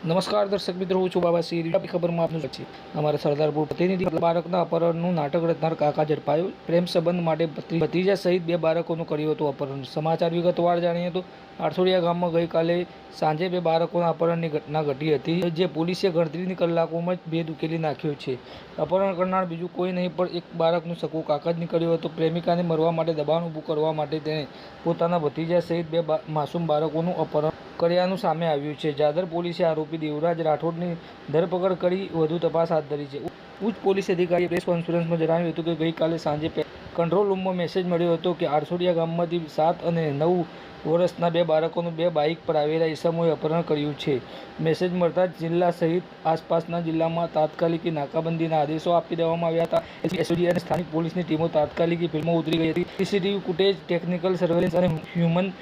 નમસ્કાર દર્શક મિત્રો, હું છું બાબા સિંહ. ખબરમાં આપનું સ્વાગત છે. અમારા સરદારપુર પ્રતિનિધિ બાળકના અપહરણનું નાટક રચનાર કાકા ઝડપાયો. પ્રેમ સંબંધ માટે ભત્રીજા સહિત 2 બાળકોનું કર્યું હતું અપહરણ. સમાચાર વિગતવાર જાણીએ તો આરસોડિયા ગામમાં ગઈકાલે સાંજે 2 બાળકોના અપહરણની ઘટના ઘટી હતી, જે પોલીસે ગણતરીની કલાકોમાં જ ભેદ ઉકેલી નાખ્યો છે. અપહરણ કરનાર બીજું કોઈ નહીં પણ એક બાળકનું સગો કાકા જ નીકળ્યો હતો. પ્રેમિકાને મરવા માટે દબાણ ઊભું કરવા માટે તેણે પોતાના ભત્રીજા સહિત 2 માસૂમ બાળકોનું અપહરણ કર્યાનું સામે આવ્યું છે. જાદર પોલીસે આરોપી દેવરાજ રાઠોડની ધરપકડ કરી વધુ તપાસ હાથ ધરી છે. ઉચ્ચ પોલીસ અધિકારીએ પ્રેસ કોન્ફરન્સમાં જણાવ્યું હતું કે ગઈકાલે સાંજે કંટ્રોલ રૂમમાં મેસેજ મળ્યો હતો કે આરસોડિયા ગામમાંથી 7 અને 9 વર્ષના 2 બાળકોનું 2 બાઇક પર આવેલા ઈસમોએ અપહરણ કર્યું છે. મેસેજ મળતા જ જિલ્લા સહિત આસપાસના જિલ્લામાં તાત્કાલિક નાકાબંધીના આદેશો આપી દેવામાં આવ્યા હતા. એસઓજી અને સ્થાનિક પોલીસની ટીમો તાત્કાલિક ફિલ્મો ઉતરી ગઈ હતી. સીસીટીવી ફૂટેજ, ટેકનિકલ સર્વેલન્સ અને હ્યુમન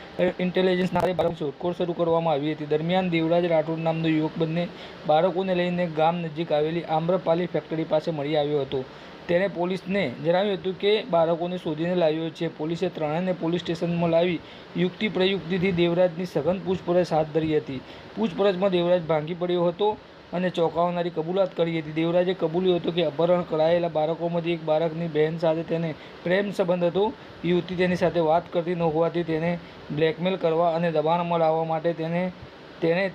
ઇન્ટેલિજન્સના આધારે બાળકોની શોધખોળ શરૂ કરવામાં આવી હતી. દરમિયાન દેવરાજ રાઠોડ નામનો યુવક બંને બાળકોને લઈને ગામ નજીક આવેલી આમ્રપાલી ફેક્ટરી પાસે મળી આવ્યો હતો. તેણે પોલીસને જણાવ્યું હતું કે બાળકોને શોધીને લાવ્યો છે. પોલીસે ત્રણેયને પોલીસ સ્ટેશનમાં લાવી યુક્તિ પ્રયુક્તિથી દેવરાજની સઘન પૂછપરછ હાથ ધરી હતી. પૂછપરછમાં દેવરાજ ભાંગી પડ્યો હતો અને ચોંકાવનારી કબૂલાત કરી હતી. દેવરાજે કબૂલ્યું હતું કે અપહરણ કરાયેલા બાળકોમાંથી એક બાળકની બહેન સાથે તેને પ્રેમ સંબંધ હતો. યુવતી તેની સાથે વાત કરતી ન હોવાથી તેને બ્લેકમેલ કરવા અને દબાણમાં લાવવા માટે તેણે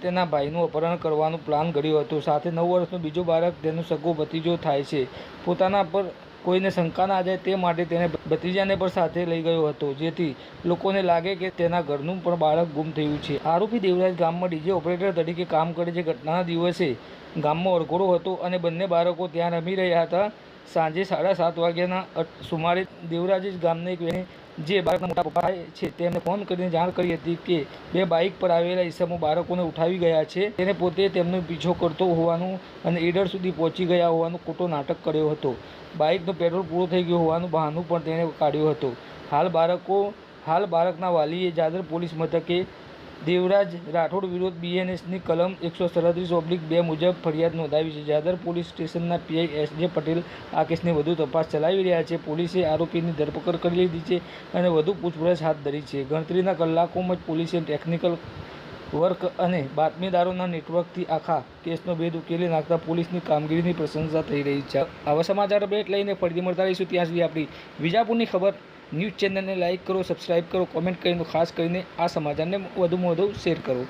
તેના ભાઈનું અપહરણ કરવાનું પ્લાન ઘડ્યો હતો. સાથે 9 વર્ષનું બીજું બાળક તેનો સગો ભત્રીજો થાય છે. પોતાના પર કોઈને શંકા ના જાય તે માટે તેણે ભત્રીજાને પણ સાથે લઈ ગયો હતો, જેથી લોકોને લાગે કે તેના ઘરનું પણ બાળક ગુમ થયું છે. આરોપી દેવરાજ ગામમાં ડીજે ઓપરેટર તરીકે કામ કરે છે. ઘટનાના દિવસે ગામમાં વરઘોડો હતો અને બંને બાળકો ત્યાં રમી રહ્યા હતા. સાંજે 7:30 વાગ્યાના સુમારે દેવરાજે ગામના એક વ્યક્તિને, જે બાળકના મોટા પપ્પા છે, તેમને ફોન કરીને જાણ કરી હતી કે 2 બાઇક પર આવેલા ઈસમો બાળકોને ઉઠાવી ગયા છે. તેને પોતે તેમનો પીછો કરતો હોવાનું અને ઈડર સુધી પહોંચી ગયા હોવાનું ખોટો નાટક કર્યો હતો. બાઇકનો પેટ્રોલ પૂરો થઈ ગયો હોવાનું બહાનું પણ તેણે કાઢ્યું હતું. હાલ બાળકના વાલીએ જાદર પોલીસ મથકે દેવરાજ રાઠોડ વિરુદ્ધ બીએનએસની કલમ 137/2 મુજબ ફરિયાદ નોંધાવી છે. જાદર પોલીસ સ્ટેશનના પીઆઈ એસ.જે. પટેલ આ કેસની વધુ તપાસ ચલાવી રહ્યા છે. પોલીસે આરોપીની ધરપકડ કરી લીધી છે અને વધુ પૂછપરછ હાથ ધરી છે. ગણતરીના કલાકોમાં જ પોલીસે ટેકનિકલ વર્ક અને બાતમીદારોના નેટવર્કથી આખા કેસનો ભેદ ઉકેલી નાખતા પોલીસની કામગીરીની પ્રશંસા થઈ રહી છે. આવા સમાચાર અપડેટ લઈને ફરીથી મળતા રહીશું. ત્યાં સુધી આપણી વિજાપુરની ખબર ન્યૂઝ ચેનલને લાઇક કરો, સબસ્ક્રાઇબ કરો, કોમેન્ટ કરીને ખાસ કરીને આ સમાચારને વધુમાં વધુ શેર કરો.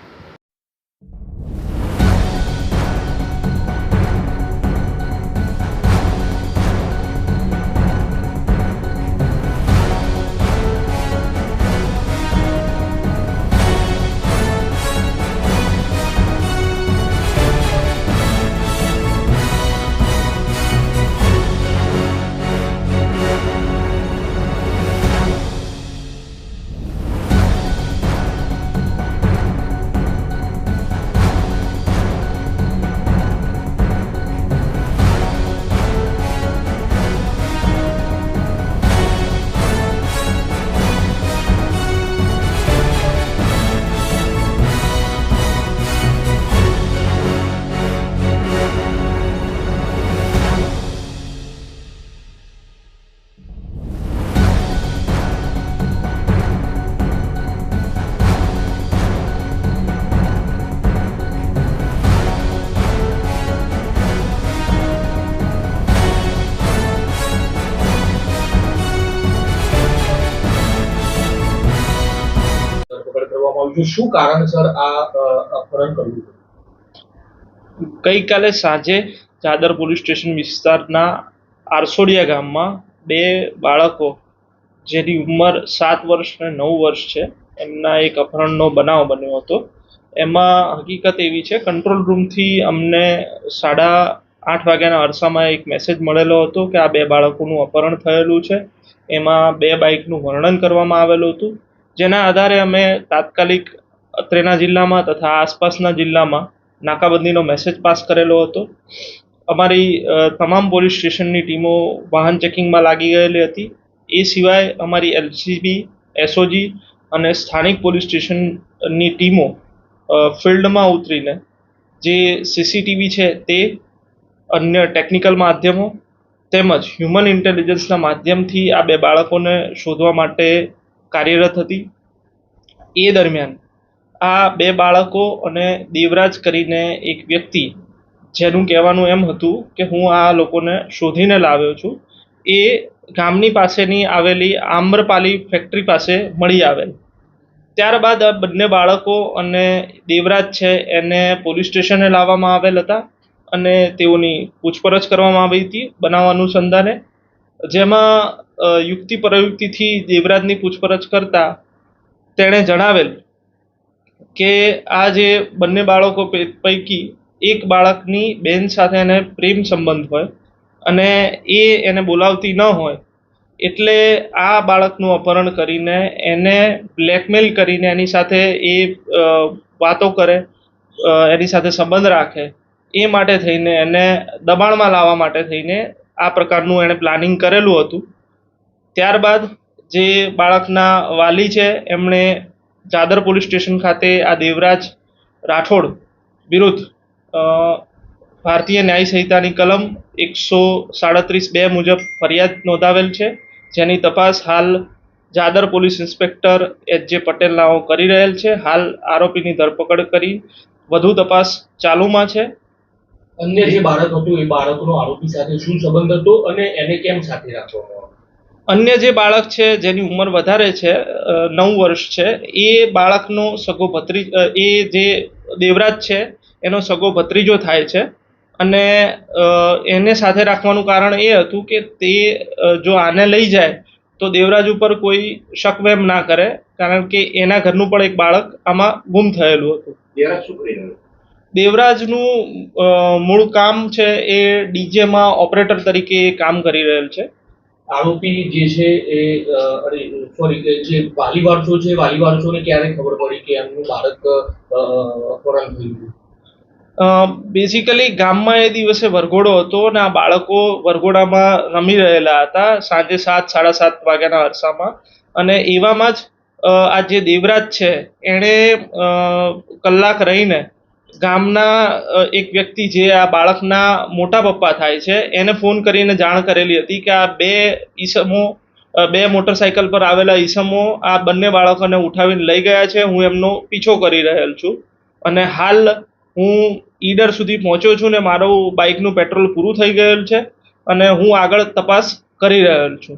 શું કારણસર આ અપહરણ કર્યું? ગઈકાલે સાંજે જાદર પોલીસ સ્ટેશન વિસ્તારના આરસોડિયા ગામમાં 2 બાળકો, જેની ઉંમર 7 વર્ષ અને 9 વર્ષ છે, એમના એક અપહરણનો બનાવ બન્યો હતો. એમાં હકીકત એવી છે, કંટ્રોલ રૂમથી અમને 8:30 વાગ્યાના અરસામાં એક મેસેજ મળેલો હતો કે આ 2 બાળકોનું અપહરણ થયેલું છે. એમાં 2 બાઇકનું વર્ણન કરવામાં આવેલું હતું, જેના આધારે અમે તાત્કાલિક અત્રેના જિલ્લામાં તથા આસપાસના જિલ્લામાં નાકાબંધીનો મેસેજ પાસ કરેલો હતો. અમારી તમામ પોલીસ સ્ટેશનની ટીમો વાહન ચેકિંગમાં લાગી ગયેલી હતી. એ સિવાય અમારી એલસીબી, એસઓજી અને સ્થાનિક પોલીસ સ્ટેશનની ટીમો ફિલ્ડમાં ઉતરીને જે સીસીટીવી છે તે, અન્ય ટેકનિકલ માધ્યમો તેમજ હ્યુમન ઇન્ટેલિજન્સના માધ્યમથી આ 2 બાળકોને શોધવા માટે કાર્યરત હતી. એ દરમિયાન આ બે બાળકો અને દેવરાજ કરીને એક વ્યક્તિ, જેનું કહેવાનું એમ હતું કે હું આ લોકોને શોધીને લાવ્યો છું, એ ગામની પાસેની આવેલી આમ્રપાલી ફેક્ટરી પાસે મળી આવેલ. ત્યારબાદ આ બંને બાળકો અને દેવરાજ છે એને પોલીસ સ્ટેશને લાવવામાં આવેલ હતા અને તેઓની પૂછપરછ કરવામાં આવી હતી બનાવ અનુસંધાને, જેમાં યુક્તિ પ્રયુક્તિથી દેવરાજની પૂછપરછ કરતા તેણે જણાવેલ કે આ જે બંને બાળકો પૈકી એક બાળકની બેન સાથે એને પ્રેમ સંબંધ હોય અને એને બોલાવતી ન હોય, એટલે આ બાળકનું અપહરણ કરીને એને બ્લેકમેલ કરીને એની સાથે એ વાતો કરે, એની સાથે સંબંધ રાખે, એ માટે થઈને એને દબાણમાં લાવવા માટે થઈને આ પ્રકારનું એણે પ્લાનિંગ કરેલું હતું. ત્યારબાદ જે બાળકના વાલી છે એમણે ચાદર પોલીસ સ્ટેશન ખાતે આ દેવરાજ રાઠોડ વિરુદ્ધ ભારતીય ન્યાય સંહિતાની કલમ 137(2) મુજબ ફરિયાદ નોંધાવેલ છે, જેની તપાસ હાલ ચાદર પોલીસ ઇન્સ્પેક્ટર H.J. પટેલ નાઓ કરી રહેલ છે. હાલ આરોપીની ધરપકડ કરી વધુ તપાસ ચાલુમાં છે. અન્ય જે બાળક હતું એ બાળકનો આરોપી સાથે શું સંબંધ હતો અને એને કેમ સાથે રાખવામાં આવ્યો? અન્ય જે બાળક છે જેની ઉંમર વધારે છે, 9 વર્ષ છે, એ બાળકનો સગો એ જે દેવરાજ છે એનો સગો ભત્રીજો થાય છે અને એને સાથે રાખવાનું કારણ એ હતું કે તે જો આને લઈ જાય તો દેવરાજ ઉપર કોઈ શકવેમ ના કરે, કારણ કે એના ઘરનું પણ એક બાળક આમાં ગુમ થયેલું હતું. દેવરાજ શું કરી રહ્યો? દેવરાજનું મૂળ કામ છે એ ડીજેમાં ઓપરેટર તરીકે કામ કરી રહેલ છે. આરોપી જે છે એ જે વાલી વારસો છે, વાલી વારસોને ક્યારે ખબર પડી કે એમનું બાળક અપહરણ થયું? બેઝિકલી ગામમાં એ દિવસે વરઘોડો હતો અને આ બાળકો વરઘોડામાં રમી રહેલા હતા સાંજે 7-7:30 વાગ્યાના અરસામાં, અને એવામાં જ આ જે દેવરાજ છે એણે કલાક રહીને ગામના એક વ્યક્તિ જે આ બાળકના મોટા પપ્પા થાય છે એને ફોન કરીને જાણ કરેલી હતી કે આ બે મોટરસાયકલ પર આવેલા ઈસમો આ બંને બાળકોને ઉઠાવીને લઈ ગયા છે, હું એમનો પીછો કરી રહેલ છું અને હાલ હું ઈડર સુધી પહોંચ્યો છું ને મારું બાઇકનું પેટ્રોલ પૂરું થઈ ગયેલ છે અને હું આગળ તપાસ કરી રહેલ છું.